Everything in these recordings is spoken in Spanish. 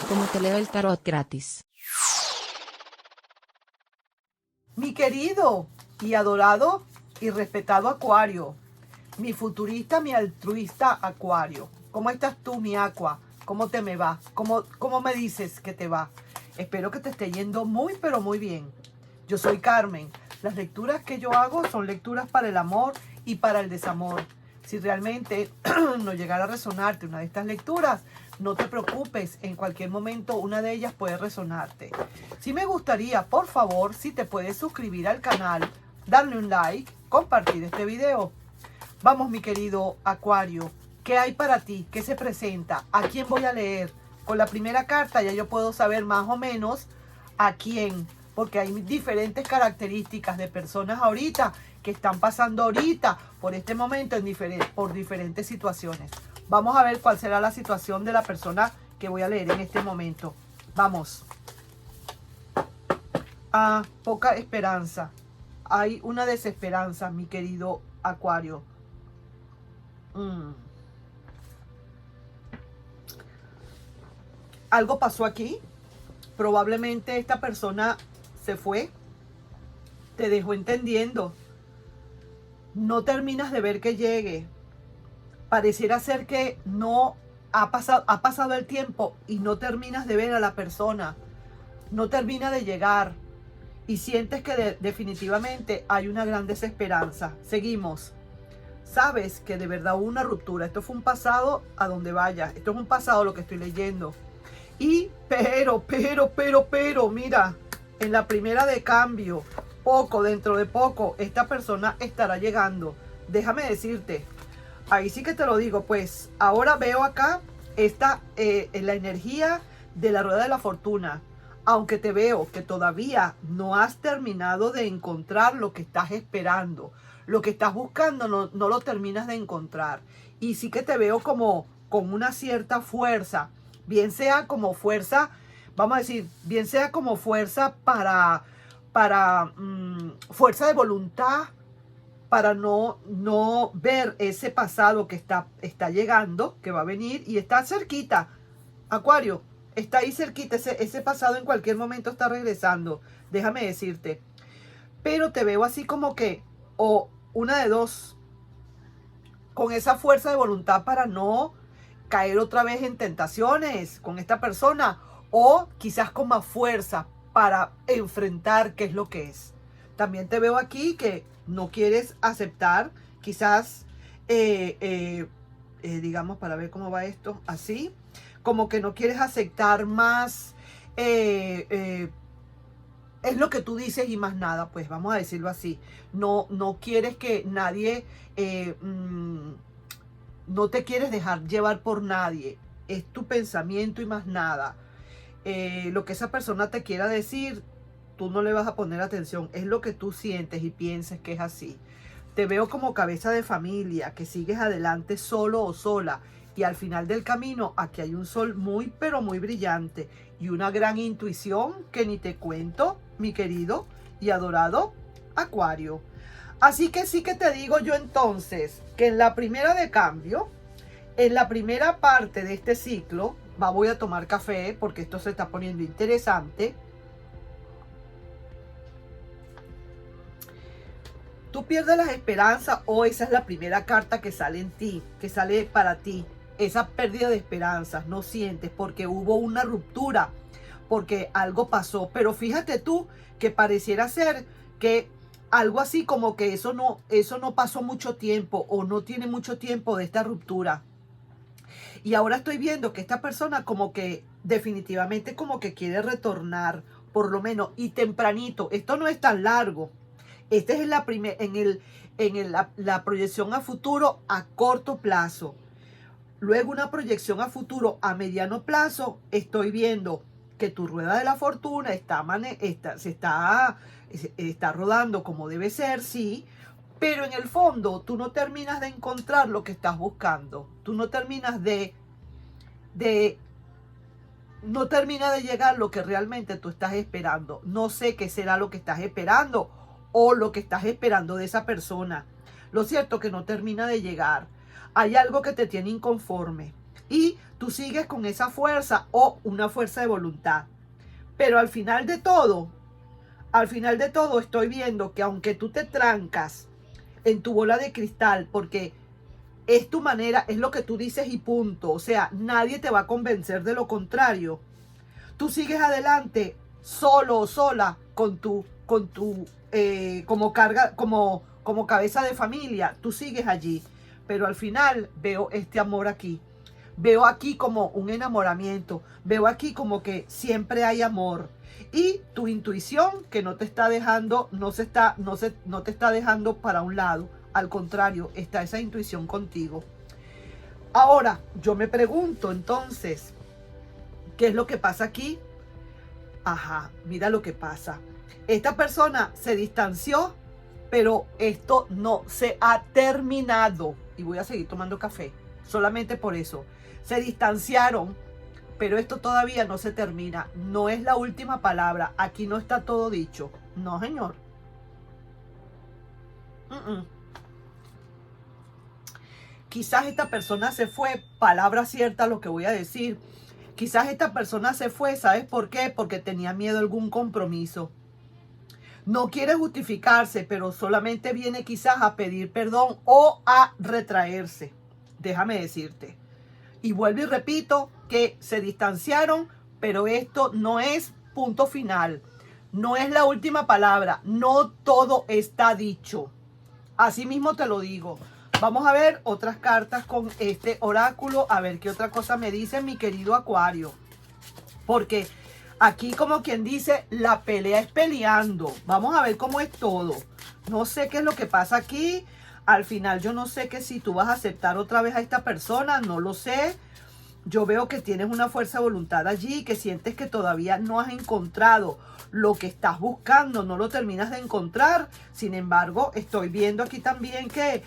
como te leo el tarot gratis. Mi querido y adorado y respetado Acuario, mi futurista, mi altruista Acuario, ¿cómo estás tú, mi Aqua? ¿Cómo te me va? ¿Cómo me dices que te va? Espero que te esté yendo muy, pero muy bien. Yo soy Carmen. Las lecturas que yo hago son lecturas para el amor y para el desamor. Si realmente no llegara a resonarte una de estas lecturas, no te preocupes, en cualquier momento una de ellas puede resonarte. Sí me gustaría, por favor, si te puedes suscribir al canal, darle un like, compartir este video. Vamos, mi querido Acuario, ¿qué hay para ti? ¿Qué se presenta? ¿A quién voy a leer? Con la primera carta ya yo puedo saber más o menos a quién, porque hay diferentes características de personas ahorita que están pasando ahorita por este momento por diferentes situaciones. Vamos a ver cuál será la situación de la persona que voy a leer en este momento. Vamos. Poca esperanza. Hay una desesperanza, mi querido Acuario. Algo pasó aquí. Probablemente esta persona se fue. Te dejó entendiendo. No terminas de ver que llegue. Pareciera ser que no ha pasado el tiempo y no terminas de ver a la persona. No termina de llegar. Y sientes que definitivamente hay una gran desesperanza. Seguimos. Sabes que de verdad hubo una ruptura. Esto fue un pasado a donde vaya. Esto es un pasado lo que estoy leyendo. Y pero, mira, en la primera de cambio, dentro de poco, esta persona estará llegando. Déjame decirte, ahí sí que te lo digo, pues ahora veo acá en la energía de la rueda de la fortuna. Aunque te veo que todavía no has terminado de encontrar lo que estás esperando. Lo que estás buscando no lo terminas de encontrar. Y sí que te veo como con una cierta fuerza. Bien sea como fuerza, vamos a decir, bien sea como fuerza fuerza de voluntad, para no ver ese pasado que está llegando, que va a venir y está cerquita. Acuario, está ahí cerquita, ese pasado en cualquier momento está regresando, déjame decirte. Pero te veo así como que, o una de dos, con esa fuerza de voluntad para no caer otra vez en tentaciones con esta persona, o quizás con más fuerza para enfrentar qué es lo que es. También te veo aquí que no quieres aceptar, quizás, digamos, para ver cómo va esto, así, como que no quieres aceptar más, es lo que tú dices y más nada, pues vamos a decirlo así. No quieres que nadie, no te quieres dejar llevar por nadie. Es tu pensamiento y más nada. Lo que esa persona te quiera decir, tú no le vas a poner atención. Es lo que tú sientes y piensas que es así. Te veo como cabeza de familia, que sigues adelante solo o sola. Y al final del camino, aquí hay un sol muy, pero muy brillante. Y una gran intuición que ni te cuento, mi querido y adorado Acuario. Así que sí que te digo yo entonces, que en la primera de cambio, en la primera parte de este ciclo, voy a tomar café porque esto se está poniendo interesante. Tú pierdes las esperanzas, o esa es la primera carta que sale en ti, que sale para ti. Esa pérdida de esperanzas, no sientes porque hubo una ruptura, porque algo pasó. Pero fíjate tú que pareciera ser que algo así como que eso no pasó mucho tiempo, o no tiene mucho tiempo de esta ruptura. Y ahora estoy viendo que esta persona como que definitivamente como que quiere retornar, por lo menos, y tempranito. Esto no es tan largo. Este es la proyección a futuro a corto plazo. Luego una proyección a futuro a mediano plazo. Estoy viendo que tu rueda de la fortuna está rodando como debe ser, sí. Pero en el fondo tú no terminas de encontrar lo que estás buscando. Tú no terminas no termina de llegar lo que realmente tú estás esperando. No sé qué será lo que estás esperando o lo que estás esperando de esa persona. Lo cierto es que no termina de llegar. Hay algo que te tiene inconforme. y tú sigues con esa fuerza o una fuerza de voluntad. Pero al final de todo estoy viendo que aunque tú te trancas en tu bola de cristal, porque es tu manera, es lo que tú dices y punto, o sea, nadie te va a convencer de lo contrario, tú sigues adelante solo o sola como carga, como cabeza de familia, tú sigues allí, pero al final veo este amor aquí. Veo aquí como un enamoramiento, veo aquí como que siempre hay amor. Y tu intuición que no te está dejando, no te está dejando para un lado. Al contrario, está esa intuición contigo. Ahora, yo me pregunto entonces, ¿qué es lo que pasa aquí? Ajá, mira lo que pasa. Esta persona se distanció, pero esto no se ha terminado. Y voy a seguir tomando café, solamente por eso. Se distanciaron, pero esto todavía no se termina. No es la última palabra. Aquí no está todo dicho. No, señor. Quizás esta persona se fue, palabra cierta lo que voy a decir. Quizás esta persona se fue, ¿sabes por qué? Porque tenía miedo a algún compromiso. No quiere justificarse, pero solamente viene quizás a pedir perdón o a retraerse. Déjame decirte. Y vuelvo y repito que se distanciaron, pero esto no es punto final. No es la última palabra. No todo está dicho. Así mismo te lo digo. Vamos a ver otras cartas con este oráculo. A ver qué otra cosa me dice mi querido Acuario. Porque aquí, como quien dice, la pelea es peleando. Vamos a ver cómo es todo. No sé qué es lo que pasa aquí. Al final yo no sé que si tú vas a aceptar otra vez a esta persona, no lo sé. Yo veo que tienes una fuerza de voluntad allí, que sientes que todavía no has encontrado lo que estás buscando, no lo terminas de encontrar. Sin embargo, estoy viendo aquí también que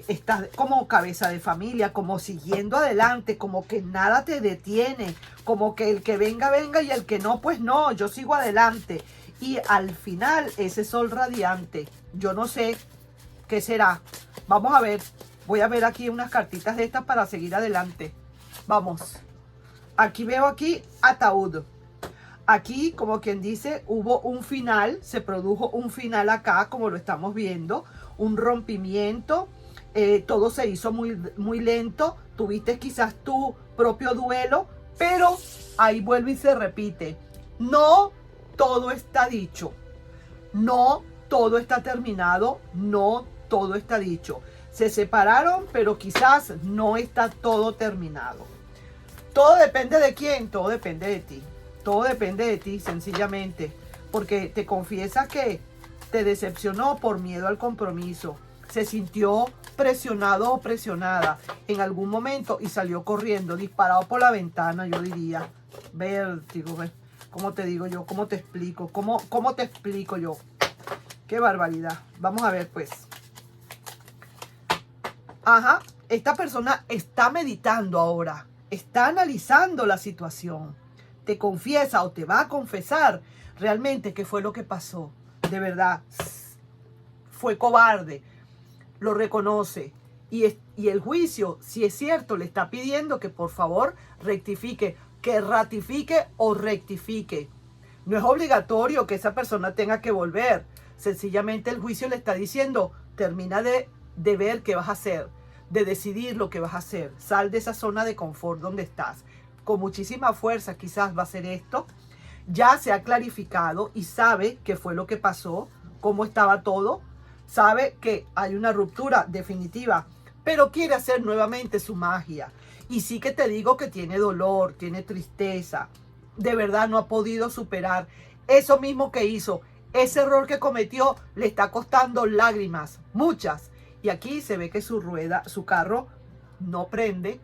estás como cabeza de familia, como siguiendo adelante, como que nada te detiene, como que el que venga, venga y el que no, pues no, yo sigo adelante. Y al final, ese sol radiante, yo no sé qué será. Vamos a ver. Voy a ver aquí unas cartitas de estas para seguir adelante. Vamos. Aquí veo aquí ataúd. Aquí, como quien dice, hubo un final. Se produjo un final acá, como lo estamos viendo. Un rompimiento. Todo se hizo muy, muy lento. Tuviste quizás tu propio duelo. Pero ahí vuelve y se repite. No todo está dicho. No todo está terminado. No todo está dicho. Se separaron, pero quizás no está todo terminado. Todo depende de quién, todo depende de ti. Todo depende de ti, sencillamente. Porque te confiesa que te decepcionó por miedo al compromiso. Se sintió presionado o presionada en algún momento y salió corriendo, disparado por la ventana, yo diría. Vértigo, ¿cómo te digo yo? ¿Cómo te explico? ¿Cómo te explico yo? Qué barbaridad. Vamos a ver, pues. Ajá, esta persona está meditando ahora, está analizando la situación, te confiesa o te va a confesar realmente qué fue lo que pasó. De verdad, fue cobarde, lo reconoce y el juicio, si es cierto, le está pidiendo que por favor rectifique, que ratifique o rectifique. No es obligatorio que esa persona tenga que volver, sencillamente el juicio le está diciendo, termina de ver qué vas a hacer, de decidir lo que vas a hacer. Sal de esa zona de confort donde estás. Con muchísima fuerza quizás va a ser esto. Ya se ha clarificado y sabe qué fue lo que pasó, cómo estaba todo. Sabe que hay una ruptura definitiva, pero quiere hacer nuevamente su magia. Y sí que te digo que tiene dolor, tiene tristeza. De verdad no ha podido superar eso mismo que hizo. Ese error que cometió le está costando lágrimas, muchas. Y aquí se ve que su rueda, su carro no prende.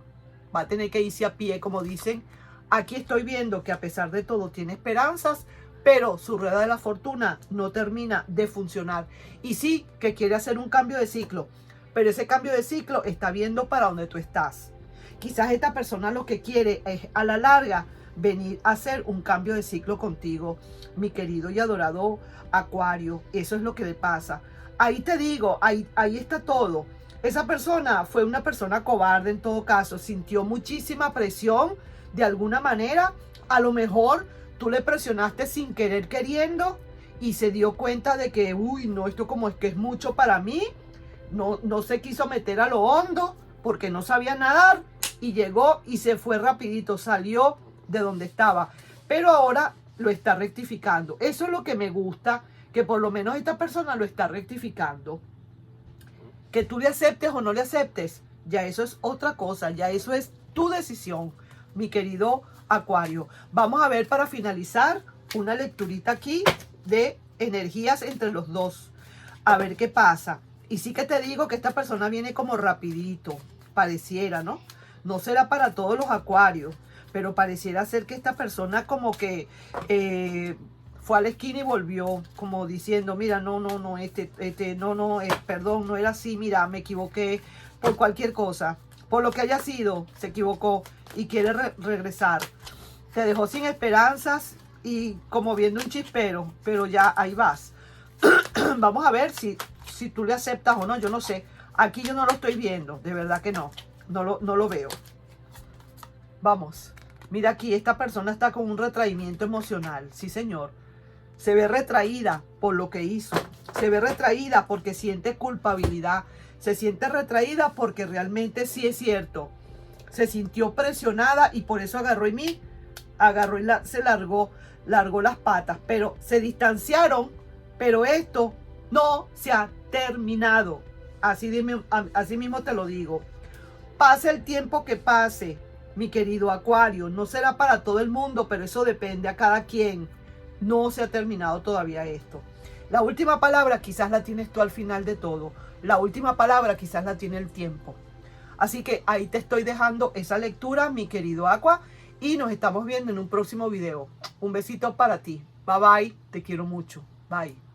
Va a tener que irse a pie, como dicen. Aquí estoy viendo que a pesar de todo tiene esperanzas, pero su rueda de la fortuna no termina de funcionar. Y sí que quiere hacer un cambio de ciclo, pero ese cambio de ciclo está viendo para donde tú estás. Quizás esta persona lo que quiere es a la larga venir a hacer un cambio de ciclo contigo, mi querido y adorado Acuario. Eso es lo que le pasa. Ahí te digo, ahí está todo. Esa persona fue una persona cobarde en todo caso, sintió muchísima presión de alguna manera. A lo mejor tú le presionaste sin querer queriendo y se dio cuenta de que, uy, no, esto como es que es mucho para mí. No se quiso meter a lo hondo porque no sabía nadar y llegó y se fue rapidito, salió de donde estaba. Pero ahora lo está rectificando. Eso es lo que me gusta, que por lo menos esta persona lo está rectificando. Que tú le aceptes o no le aceptes, ya eso es otra cosa, ya eso es tu decisión, mi querido Acuario. Vamos a ver para finalizar una lecturita aquí de energías entre los dos. A ver qué pasa. Y sí que te digo que esta persona viene como rapidito, pareciera, ¿no? No será para todos los Acuarios, pero pareciera ser que esta persona como que fue a la esquina y volvió, como diciendo, mira, no, perdón, no era así, mira, me equivoqué por cualquier cosa, por lo que haya sido, se equivocó y quiere regresar. Te dejó sin esperanzas y como viendo un chispero, pero ya ahí vas. Vamos a ver si tú le aceptas o no, yo no sé. Aquí yo no lo estoy viendo, de verdad que no lo veo. Vamos, mira aquí, esta persona está con un retraimiento emocional, sí señor. Se ve retraída por lo que hizo. Se ve retraída porque siente culpabilidad. Se siente retraída porque realmente sí es cierto. Se sintió presionada y por eso agarró y se largó las patas. Pero se distanciaron. Pero esto no se ha terminado. Así mismo te lo digo. Pase el tiempo que pase, mi querido Acuario. No será para todo el mundo, pero eso depende a cada quien. No se ha terminado todavía esto. La última palabra quizás la tienes tú al final de todo. La última palabra quizás la tiene el tiempo. Así que ahí te estoy dejando esa lectura, mi querido Aqua. Y nos estamos viendo en un próximo video. Un besito para ti. Bye bye. Te quiero mucho. Bye.